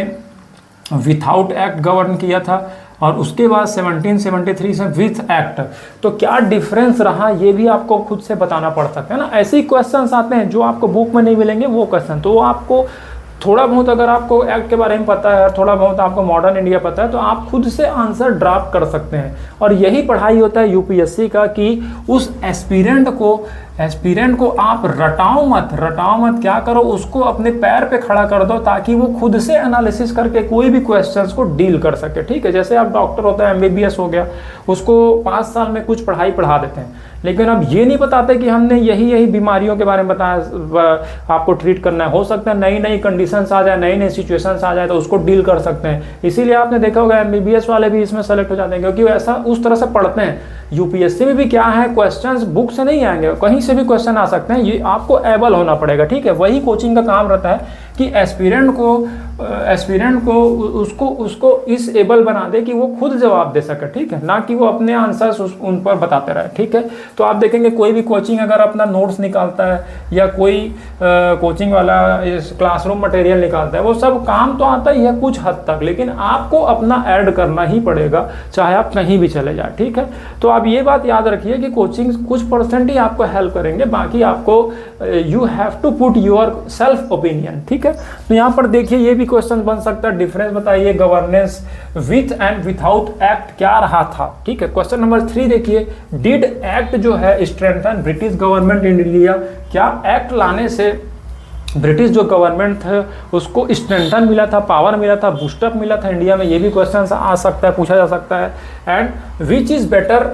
विथआउट एक्ट गवर्न किया था, और उसके बाद 1773 से विथ एक्ट। तो क्या डिफरेंस रहा ये भी आपको खुद से बताना पड़ सकता है ना। ऐसे ही क्वेश्चंस आते हैं जो आपको बुक में नहीं मिलेंगे, वो क्वेश्चन तो आपको थोड़ा बहुत, अगर आपको एक्ट के बारे में पता है और थोड़ा बहुत आपको मॉडर्न इंडिया पता है, तो आप खुद से आंसर ड्राफ्ट कर सकते हैं। और यही पढ़ाई होता है यूपीएससी का कि उस एस्पिरेंट को आप रटाओ मत, क्या करो, उसको अपने पैर पे खड़ा कर दो ताकि वो खुद से एनालिसिस करके कोई भी क्वेश्चंस को डील कर सके, ठीक है। जैसे आप डॉक्टर होता है, MBBS हो गया, उसको 5 साल में कुछ पढ़ाई पढ़ा देते हैं, लेकिन अब ये नहीं बताते कि हमने यही बीमारियों के बारे में बताया आपको ट्रीट करना है। हो सकता है नई नई कंडीशंस आ जाए, नई नई सिचुएशंस आ जाए, तो उसको डील कर सकते हैं। इसीलिए आपने देखा होगा MBBS वाले भी इसमें सेलेक्ट हो जाते हैं, क्योंकि ऐसा उस तरह से पढ़ते हैं। यूपीएससी में भी क्या है, क्वेश्चंस बुक से नहीं आएंगे, कहीं से भी क्वेश्चन आ सकते हैं, ये आपको एबल होना पड़ेगा, ठीक है। वही कोचिंग का काम रहता है कि एस्पिरेंट को उसको इस एबल बना दे कि वो खुद जवाब दे सके, ठीक है, ना कि वो अपने आंसर्स उन पर बताते रहे, ठीक है। तो आप देखेंगे कोई भी कोचिंग अगर अपना नोट्स निकालता है या कोई कोचिंग वाला क्लासरूम मटेरियल निकालता है, वो सब काम तो आता ही है कुछ हद तक, लेकिन आपको अपना ऐड करना ही पड़ेगा, चाहे आप कहीं भी चले जाए, ठीक है। तो आप ये बात याद रखिए कि कोचिंग कुछ % ही आपको हेल्प करेंगे, बाकी आपको you have to put your self opinion, ठीक है। तो यहाँ पर देखिए ये भी क्वेश्चन बन सकता है, डिफरेंस बताइए governance with and without act क्या रहा था, ठीक है। क्वेश्चन नंबर 3 देखिए, डिड एक्ट जो है strengthen British government in India, क्या एक्ट लाने से ब्रिटिश जो गवर्नमेंट था उसको स्ट्रेंथन मिला था, पावर मिला था, बूस्टअप मिला था इंडिया में, ये भी क्वेश्चन आ सकता है, पूछा जा सकता है। एंड विच इज़ बेटर,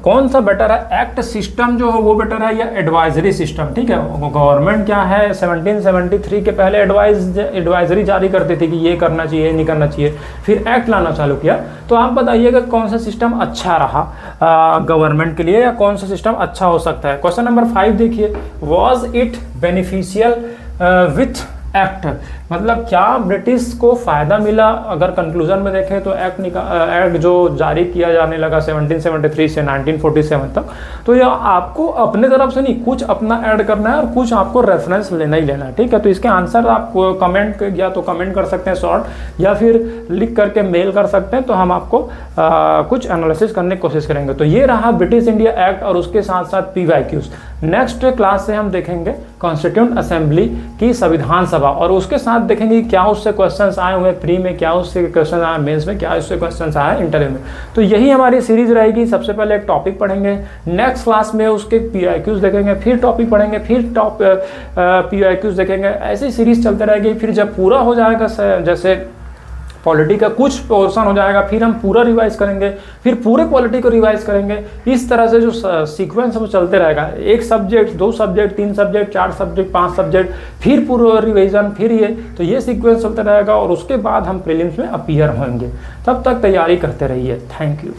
कौन सा बेटर है, एक्ट सिस्टम जो है वो बेटर है या एडवाइजरी सिस्टम। ठीक है, गवर्नमेंट क्या है 1773 के पहले एडवाइजरी जारी करती थी कि ये करना चाहिए, नहीं करना चाहिए, फिर एक्ट लाना चालू किया। तो आप बताइएगा कौन सा सिस्टम अच्छा रहा गवर्नमेंट के लिए या कौन सा सिस्टम अच्छा हो सकता है। क्वेश्चन नंबर 5 देखिए, was it beneficial with act, मतलब क्या ब्रिटिश को फ़ायदा मिला। अगर कंक्लूजन में देखें तो एक्ट जो जारी किया जाने लगा 1773 से 1947 तक, तो यह आपको अपने तरफ से नहीं, कुछ अपना ऐड करना है और कुछ आपको रेफरेंस लेना ही लेना है। ठीक है, तो इसके आंसर आप कमेंट या तो कमेंट कर सकते हैं शॉर्ट, या फिर लिख करके मेल कर सकते हैं, तो हम आपको कुछ एनालिसिस करने की कोशिश करेंगे। तो ये रहा ब्रिटिश इंडिया एक्ट और उसके साथ साथ PYQs। नेक्स्ट क्लास से हम देखेंगे कॉन्स्टिट्यूंट असेंबली की संविधान सभा, और उसके साथ देखेंगे क्या उससे क्वेश्चंस आए हुए प्री में, क्या उससे क्वेश्चन आए मेंस में, क्या उससे क्वेश्चंस आए इंटरव्यू में। तो यही हमारी सीरीज रहेगी। सबसे पहले एक टॉपिक पढ़ेंगे, नेक्स्ट क्लास में उसके PYQs देखेंगे, फिर टॉपिक पढ़ेंगे, फिर PYQs देखेंगे। ऐसी सीरीज चलते रहेगी। फिर जब पूरा हो जाएगा, जैसे पॉलिटी का कुछ पोर्शन हो जाएगा, फिर हम पूरा रिवाइज करेंगे, फिर पूरे पॉलिटी को रिवाइज करेंगे। इस तरह से जो सीक्वेंस है वो चलते रहेगा, एक subject, 2 subject, 3 subject, 4 subject, 5 subject, फिर पूरा रिवीजन, फिर ये, तो ये सीक्वेंस चलता रहेगा और उसके बाद हम प्रीलिम्स में अपीयर होंगे। तब तक तैयारी करते रहिए। Thank you.